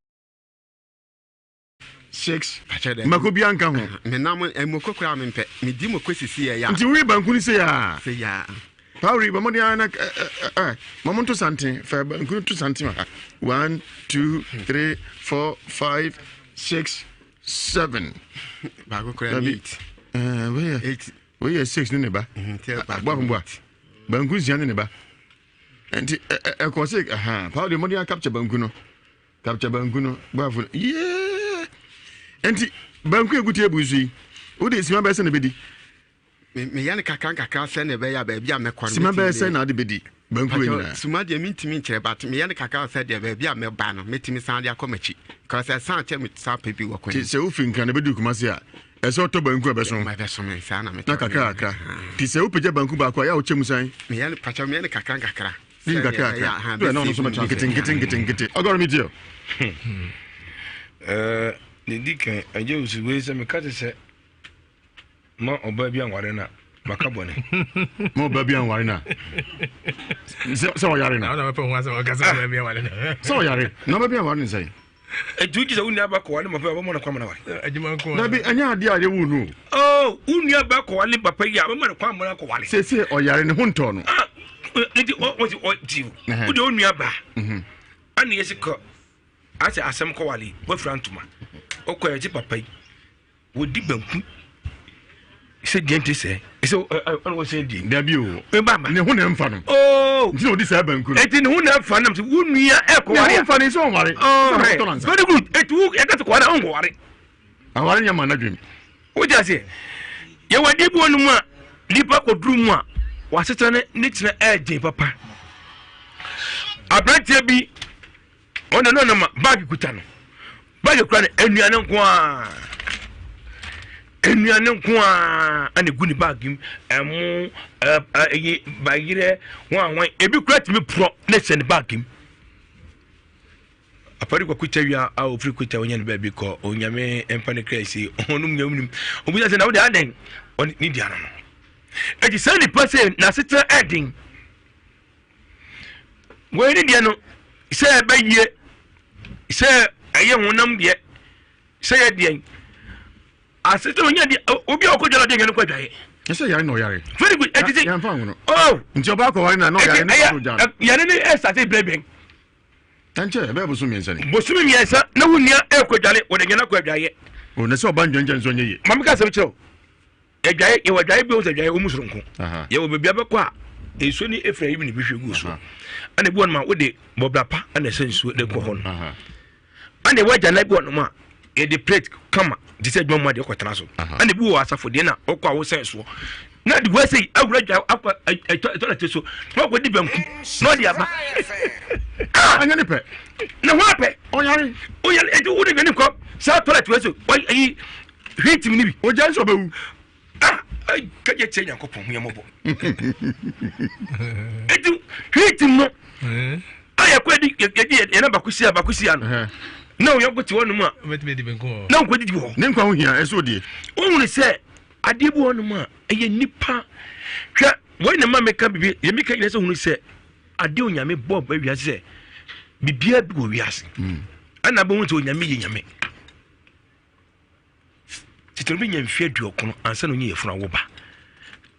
6 makobi anka ho me nam emokokura mempe me di mokosisi ya nti wi bankuni se ya Pauri, mamoni ana mamonto santin, fa banku to santin. 1 2 3 4 5 6 7. Bago kura 8. We 6 ne ba. Bwa. Banku zian ne ba. Enti ko se Pauri moni ana capture banku no. Bwa fu. Yeah. Enti banku eguti ebuzu. Wo de sima ba se ne bedi. Me yana kakran se ne be ya ba bia me kwano sima be se na de bedi banku ina suma de mintimi nkere but me yana kakran se de be bia me ba no metimi san de akomachi cause I san che me san pepi wo kwani se wo finka na bedu kuma se a ese oto banku be so me be so me san na me na kakra ti se wo peje banku ba kwa ya wo chemu san me yana pacha me yana kakran ni kakra do na no so much gitin ogoro mi dio ne dikan aje usu we se me ka se ma oba bi anware na makabone ma oba bi anware na so yare na na pa ho asa o kasa oba bi anware na so yare na oba bi anware ni sai ejuji za uni aba ko wale mafa ba mo na kwa na wale ajima ko na bi anya ade ade wu nu uni aba ko wale papa ya ba mo na kwa mo na ko wale se o yare ne hunto no edi o ti u de uni aba ani yesi ko ase asem ko wale wa frantuma o ko eji papa yi wo di banku say gente say so I was saying there be o ne ho na mfa no oh nti no di say banku no eti ne ho na mfa na wo nua e ko ware mfa ne so ware very good eti wo e gat ko ware on ware aware nya mana dwem wo ja say ye wade bu onu mu a lipa ko duru mu a waseta ne tena eje papa abrantie bi ona no ma bag kuta no bag kura ne enuane nko a ane guni bagim emu bagire wan ebi kura timi pro ne send bagim apari kwa kuchawia a ofri kucha onya ne baby ko onyame empane crazy onum nyamnim obi say na wo de aden on ni dia no e di send person na sita ending we ni dia no say ba yie say aye honam de say de asete onya di obi okojola de ngene kwadwaye ese yare no yare very good etiti ya mfa ngono oh nti oba ko wari na no yare ne kwadwaje yare ne estate bleben tanche be bo sumi ensa ni bo sumi miensa na wunia ekwadwale wo de ngene kwadwaye o ne se oba njonje nso nyeye mama ka se chiro edwaye ye wadwaye bi o se dwaye o musuronko ye wo bebia be kwa esu ni efra yibi ni bihwe gu so ane bi won ma wo de bobrapa ane sensu de ko hon ane waja na bi won ma e de plate kama di se dwom ma de kwatena so ane bi wo asafo de na okwa wo senso na di we say awura dwa akwa toilet so no go di banku no di aba anya ne pe na ho ape oyare e di wo de gani ko sa toilet we so yi hitim ni bi o jan so bewu ai kaje tsenya ko pon ya mobo e di hitim no aya ko di ye na bakusia no na o yogo ti wonu mu a metime di benko na ko di ho ne nkwa ho hia eso die o hunu se ade bu wonu mu a eye nipa hwa wo na ma meka bibi ye meka ile se hunu se ade onyame bob ba wiase se bibia bi wo wiase ana bo hunto onyame ye nyame titoro bi nyam fie duokono ansa no nye yefuna wo ba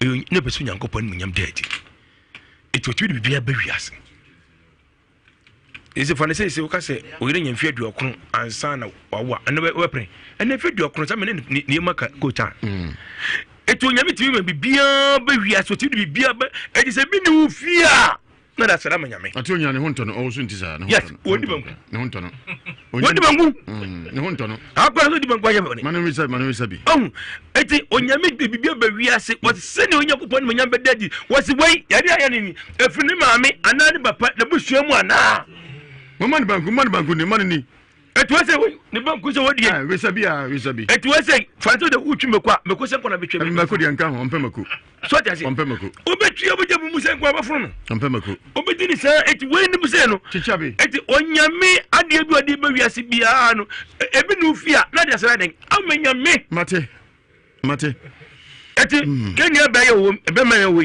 ne beso nyankopon mu nyam daadi etotwi bibia ba wiase ese fane se woka se oyire nyam fie duokono ansa na wawa ana we pre ana fie duokono sa me ne maka kocha eto nyame timi ma bibia ba wiase otwi bibia ba e se bi ne wo fia na da sara manyame ati onya ne honto no o so ntisa ne honto no wodi banku ne honto no wodi banku ne honto no akwa so di banku aye bone manu wi sabi eti onyame bibia ba wiase what se ne onya popon manyam bedadi wasi wei yade aye ni efini maame anani papa na busua mu ana man banku ni man ni etu wase ni banku so wodi wi sabi etu wase fanto de utwi mekwa se nkona betwe meko de nka ho mpemako so ati mpemako obetwi obejabu musen kwa bafunu no mpemako obedini sa eti we ni musen no chichabe eti onyame ade bi ade ba wiase bia no ebi no fia na de asara den amanyame mate eti kenya ba ye wo ebe ma ye wo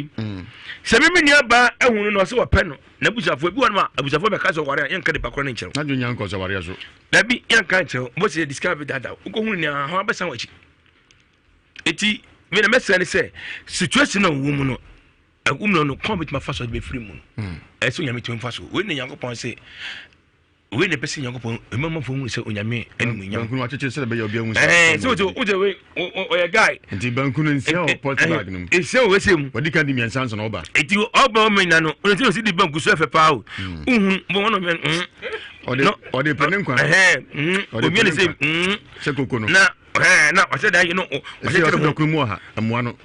se mi ni aba ehunu no se wo pe no na busafo bi won ma abusafo be ka so ware yan ka de pakoro ne nkyere na dwo nyanko so ware so da bi yan ka nkyere mo se discover data uko hunu ni ha ba san wachi eti me na mesere ne se situation na wo mu no agum no combat ma faso be free mu eso nyame to faso we ne yankopon se we ne pese yankopon emama fo mu se onyame enimu nyam banku wa cheche se be yo bia mu so uje we o ya guy enti banku no nsia o pot bag no ese o we se mu wadi ka di miensa so na oba eti oba o mena no o ti o si di banku so efe pa o bo wono men ode pene nkwa o mi ne se koko no na o se da yi no o se koko ko mu ha amua no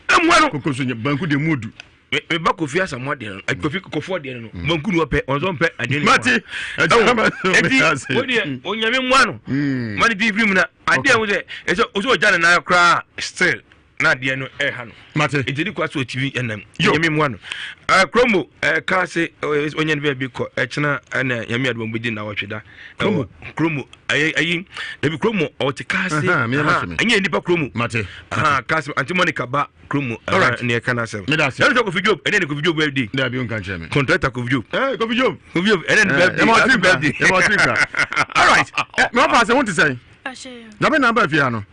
koko so banku de mudu me ba kofi asamu ade no kofi kofo ade no banku no pe onzo pe ade no mati eti wodi onyame mu ano mani di film na ade wo se o jana na kra still na ade no ha no mati eti di kwa so tv enam onyame mu ano kromo ka se onyan be bi ko chena na yame ade bambudi na wotweda kromo ayi ebi kromo o te ka se anya nipa kromo mati ka se anti monica ba kromo ne kana se ya ko fi job ene ko fi job birthday da bi on kan cheme contractor ko fi job ko fi job ene birthday e mo trika all right me pa se want to say da be na ba fia no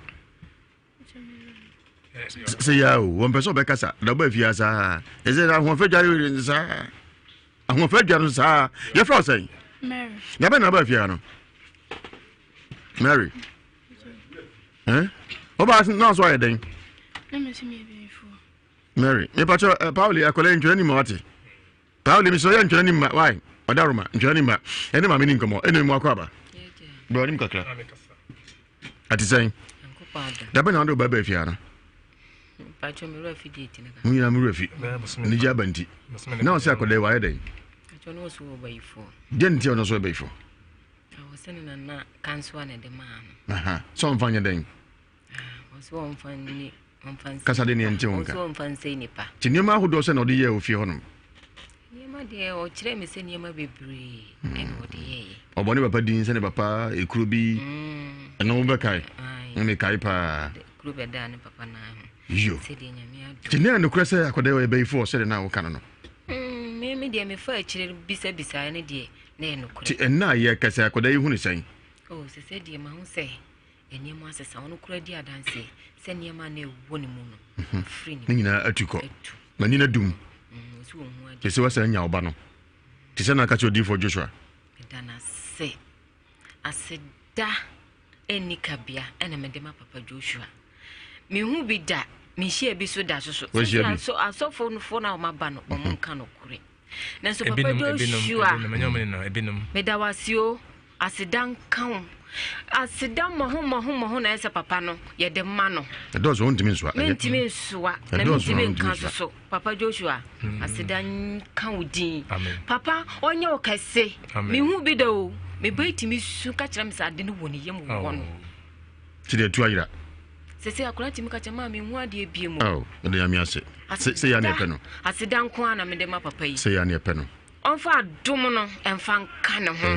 se ya o won person be kasa da ba fia sa e se da won fe jare sa won fe jare sa ye fra say Mary da be na ba fia no Mary o ba na so ya den Mary, me pacho Pauli akola ntwani ma wate. Pauli mi so ya ntwani ma why? Odaroma ntwani ma. Ene ma me ninkomo, ene mu akwaba. Bro nim kakra. Ati say. Da be na ndo baba afia na. Pacho mi refi date na. Mu ina mu refi. Ni ja banti. Na o se akola wa yede. Pacho no so ba ifo. Den ti ono so ba ifo. I was na kanso na de man. Aha. So mfanya den. So mfanya kasa de ne nti wonka so mfanse nipa ti niema ahodo se na ode ye ofie honom niema de o kire me se niema bebre en ode ye obone papa din se ne papa ekuro bi eno mo bekai me kai pa ekuro be da ne papa na yo se de nyame adu ti ne no kure se akode we be ifo se de na wo kan no me de me fa kire bisa ne de na eno kure ti enna ye kasa akode hu ne san se de ma hu se eniema asesa wono kura di adanse se niema na ewo ne mu no free ni nyina atuko na nyina dum ti se wasa nya oba no ti se na ka cho di for Joshua dana se aseda enika bia ena me de ma papa Joshua me hu bi da me hia bi so da so asofo no fo na o maba no o monka no kure na so papa Joshua me da wasio asedan kan asida moho na ese papa no ye de ma no e dozo ontimi nsoa na mentimi nka so papa Joshua asida kan udin papa onye okase me hu bi da o me baitimi su ka kira me sa de no woni yem wo no ti de tu ayira se akura timi ka chama me hu ade ebie mu de ya mi ase se ya na epe no asida nko na me de ma papa yi se ya na epe no onfa adum no emfa nka ne ho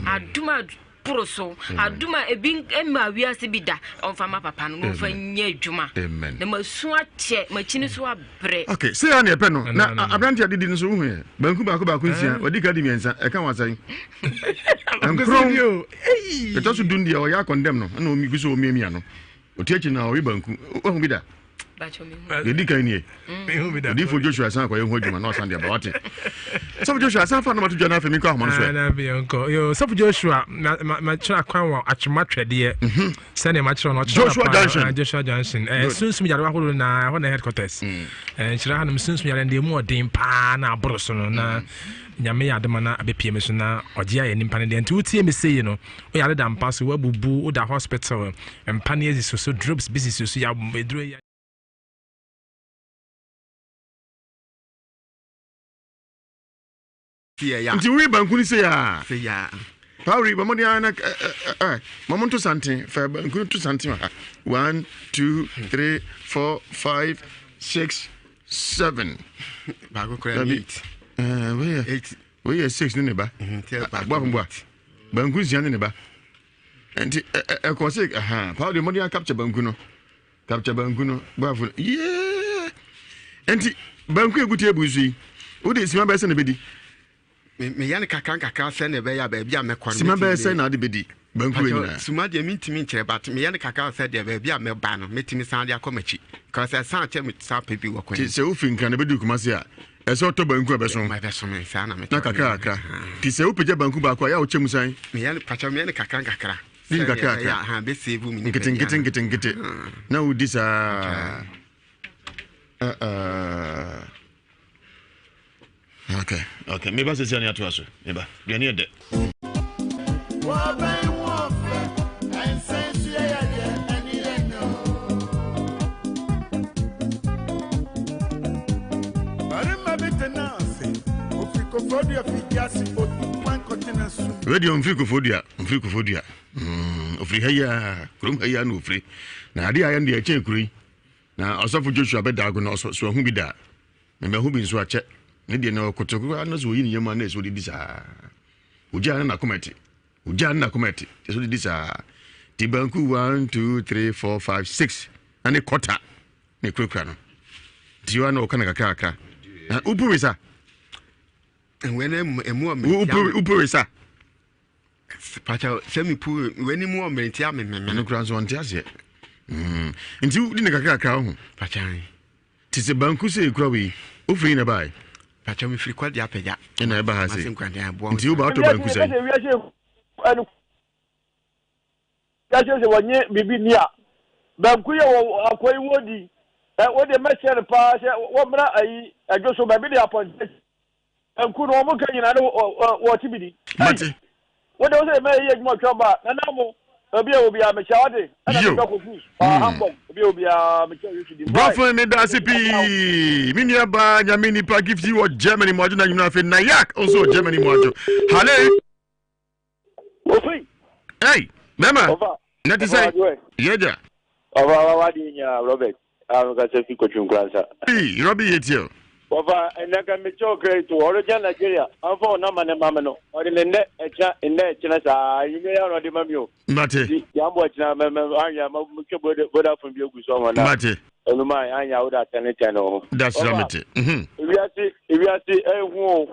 aduma proso aduma ebi emma wiase bi da onfa ma papa no onfa nya adwuma na masu ache machini so abre okay say ya na epe no na abranti adidi no so hu e banku ba ku nsia odi ka di miensa e kan wasan ankro eto so dundi o ya condemn no na o mi guso o mi no otiachi na o banku o hu bi da Yedi kan nie. Di for Joshua san ko ye hu adwuma na o san de ba wate. So Joshua san fa na matu jana fa mi ko ahoma no so. Na bi onko. Yo so Joshua ma chira kwan wa achuma twede se ne ma chira no Joshua Junction. Sunsum yare wa holo na ho na headquarters. Chira hanum sunsum yare de mu odin pa na abroso no na nyame ya adema na abepie me so na ogia ye nimpa ne de nti utie me sei no o yare da mpa so wabubu o da hospital mpa ne ezi so drops busy so ya bedro ya nti we banku ni se ya Pauli ba modi ana mama to santin fa banku to santin ha 1 2 3 4 5 6 7 ba go kra 8 we 6 ni ba bwa banku zian ni ba nti e ko se Pauli modi ana capture banku no ba fu nti banku eguti ebuzi wo de sima ba se na bedi me yan kakra se ne be ya ba bia me kwano sima be se na de bedi banku ina suma de mintimi nkire bat me yan kakra se de ba bia me ba no metimi san de akomachi ka se san che me sa pepi wo kwani se wo finka na bedi kuma se a ese oto banku be so ma be so me sa na me na kakra ti se wo peje banku ba kwa ya wo chemu san me yan pacha me yan kakra din kakra ha be save mi ngete na wo disa Okay. Maybe say any atu aso. Eba. Dia ne de. Radio Mfiko Fodia. Ofri haya, kurum haya no ofri. Na ade aya ndi achen kuri. Na osofo Joshua bedago na so hu bi da. Na me hu bi nso ache. Ne de na okotoko ana so yi nyema na so di sa uja na kometi so di sa ti banku 1 2 3 4 5 6 ani quarter ne kwekwa no ti wa na okana kakaka upu sa wene emu upu sa pacha semi pu wene mu omeriti ame no kran so ntia se nti di ne kakaka ho pacha ti se banku se ekura wi ufri na bai pacha mi free kwadi apeja ina eba ha se nti u ba to banku se ya se wonye bibi nia banku ye akoi wodi What the message pass, what I just so maybe the appointment. And could almost get what to be. What was it? May more trouble. And now, will be a machine. And I'm going to be a machine. Brother, me da CP. Minia ba Yamini pa gift you Germany mojo na you na Nayak also Germany mojo. Hello. Hey, Mama. Nati say. Yeja. What in Robert? I'm going to see coaching class. Hey, Robbie Etio. Over and I can make your great to origin Nigeria. I'm for no man and mamma. Or in the net, in that chance, you may already mammy. Mate. Young watch now, I am a from you with someone. Mate. Oh, my, I know that any channel. That's right. If you are see a woo.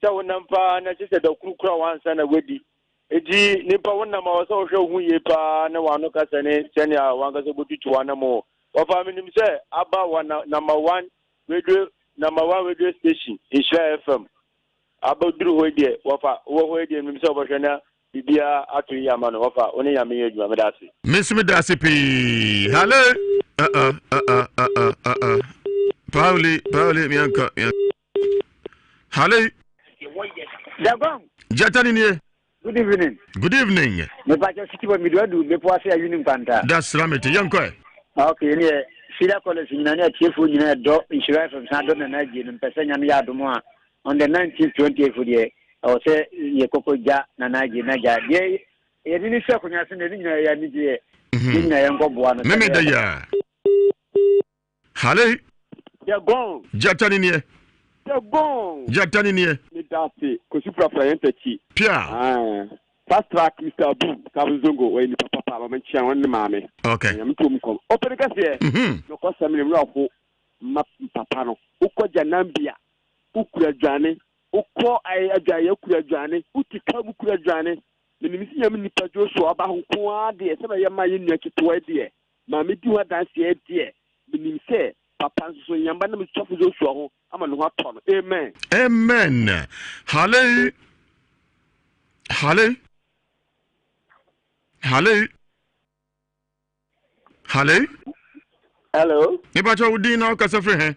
So, Nampa, and I just said the crew once and a wedding. Eji nipa wona ma so hwe hu ye pa na wano ka sene sene a wanga se botu tuana mo ofa minim se aba wana number 1 radio station Isha FM aba duru ho die ofa wo ho die minim se obahwe na bibia atu ya ma no ofa oni ya me adwuma me dase me dase pi hello Pauli mianka hello Dagong Jatani ni Good evening. Good evening. Me pa jo siti bo mi do me po ase ayuni kwanta. That's right, yanko. Okay, ni Sila College ni na chiefo ni na do Nhyira from Sando na naji no pese nya ya do mo a on the 19th 20th for the I say ye kokoja na naji na ja. Ye ni se kunya se ni nyina ya ni je. Ni na yanko bo no. Me da ya. Hale. Ya gon. Jatani ni e. Jatani ni e. Me dase ko supra frayente chi. Pia. Fast track Mr. Boom Kabuzongo we ni papa mama chia won ni maame. Okay. Nyam to mkom. Open ka se. No ko samire mra ko map papa no. Ukọ janambia. Ukura dwane. Ukọ ay adwaye ukura dwane. Utika ukura dwane. Ni misi nyam ni pajo so aba ho ko ade se ba ye ma ye nua kitoa de. Maame di wa dance e de. Ni se papa so nyamba na mi tsofu zo so ho ama no ato no. Amen. Amen. Hallelujah. Hello. Hello. Hello. Hello. Me pacho udi na ka sefre he.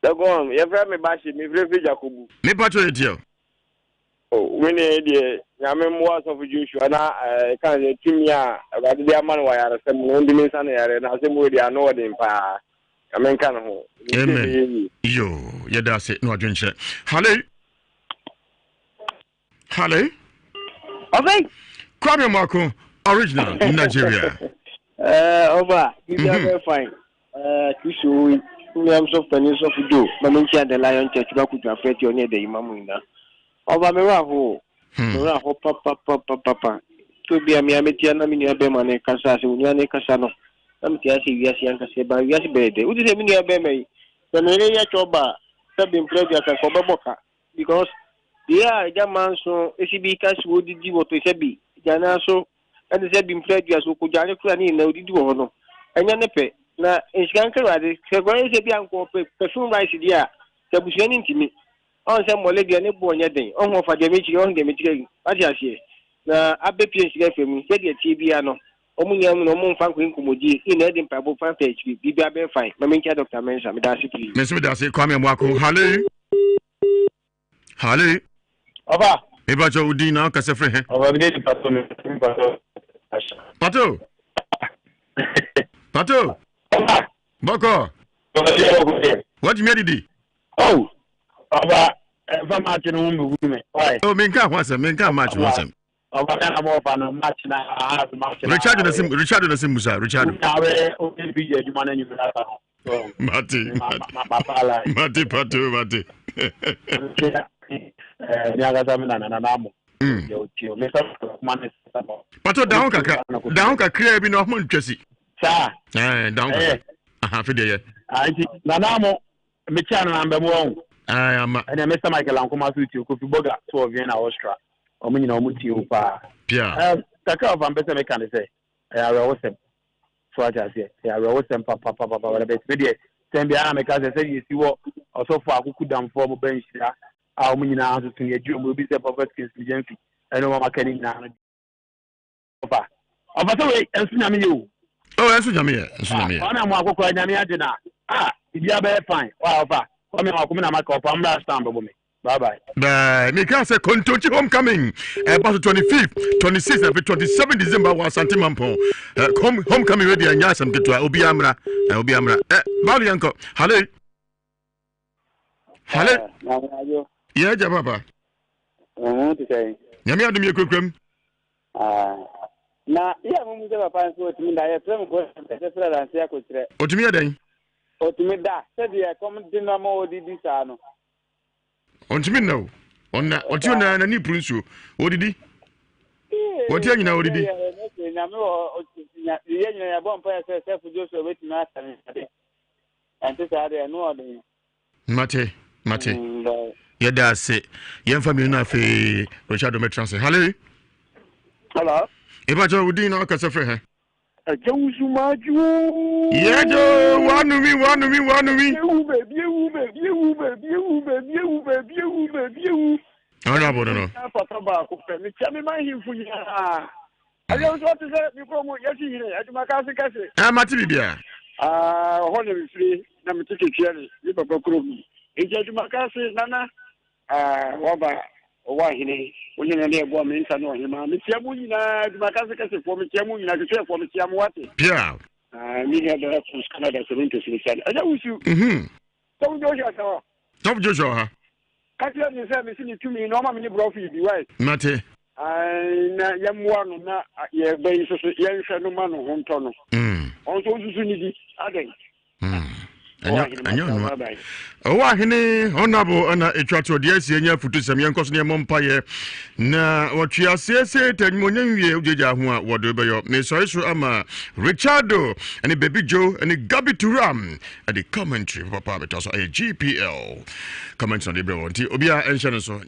Dagom, ye fra me bashi me free Jacobu. Me pacho etio. Oh, we ne die nyame mo so fu Joshua na kan ye timia ba de amana wa yare sem no ndi min sana yare na se mo dia no wode mpa. Amen kan ho. Amen. Yo, ye da se no adwenche. Hello. Hello. Okay. Kwame Marco, original in Nigeria. Over. You are very fine. Kishu, we am so funny so do. Mamincha the Lion Church, you could have fed your near the Imamina. Over Meraho. Meraho, papa. To be a Miametiana Minia Bemane, Casas, Uniane Casano. I'm Tiasi, yes, Yankaseba, yes, baby. Would you have Minia Beme? The Nerea Choba, have been played as a Cobaboca. Because yeah, Jaman so ACB cash would do what we said be. Jana so and the said been played as Ukujani Crani no did no. And Yanepe na in Scankara, the Grand Sabian perfume rice dear, the Bushanin to me. On some Molly and a born yet day, on for the Michi on the Michi, as I say. Na Abbey Pierce for me, said the Tibiano. Omunyam no mon fan queen Kumuji in Edinburgh fan page, be fine. Maminka Dr. Mensa, Medasi. Miss Medasi, Kwame Marco, hello. Hello. Oba. Ebacho udi na ka sefre he. Oba bi de Pato. Pato. Boko. What you made it? Oh. Oba, fa match no mu me. Why? Oh, menka match wasem. Oba na mo fa no match na half match. Richard na sim Musa, Richard. Awe o bi je juma na nyu na ta. Mate Pato. Pato down kakra bi no ho ntwasi. Sa. Down kakra. Aha fe de ye. Na namo me cha na mbe mo. Ama. Na Mr. Michael Ankoma so ti Kofi Boga to Vienna Austria. Omo nyina omo ti o pa. Pia. Kaka of ambassador me kan say. Ya we wosem. So aja say. Ya we wosem papa wala be de. Sen bia me ka say you see what osofo akuku dam for mo bench ya. A omo nyina aso tun ye dwom obi say prophet Kings Jenfi. Eno mama kani na. Oba so we ensu na me yo. Oh, enso nyame ye. Ona mo akokọ nyame agina. Bibia be fine. Wa ofa. Come on, come na make ofa mra stand bo me. Bye. Me can say Kontochi homecoming. About 25th, 26th, and 27th December was Santimampo. Homecoming ready and yasam get to Obiamra. Bali uncle. Hello. Yeah, Papa. To say. Yami adum ye kukrem. Na iya mu je papa so otimi da ye frem ko se fra dan se akotre. Otimi adan. Otimi da se de come dinner mo odidi sa no. Ontimi no. Onna oti ona na ni prunsu. Odidi. Oti anyina odidi. Na me o ye nyina ya bon pa se fu Joshua wetin na ata ni. Ante sa de no odin. Mate. Yeda se. Yen family na fe Richard Ometranse. Hello. Eba jo udi na ka se fe he. Ajawusu maju. Yejo wanu mi. Ana bodo no. Papa ba ko fe mi chami man hinfu ya. Ayo so to say mi ko mo yesi hire aduma ka se kase. Mati bibia. Ho ne mi free na mi tike kiare ni papa kro mi. Eji aduma ka se nana woba owa hine onye na le ebo mi nsa no hima mi tiamu nyina aduma ka se kase fo mi tiamu nyina ke fo mi tiamu wate. Pia. Mi he da from Canada so into Switzerland. Aja wusu. Top Joshua ha. Katia ni se mi sini tumi no ma mi ni brofi bi wai. Mate. Na yamwa no na ye bai so ye hwe no ma no ho nto no. On so susu ni di aden. Anyo no. Owa hene honorable ana etwato de asie nya futu sem yenkoso ne mompa ye na wotwe asese tanmonya wie ujeja ho a wodo beyo me so isu ama Richardo and Baby Joe and Gabi Turam at the commentary papa betaso a GPL comments on the bro nti obi a enhye no so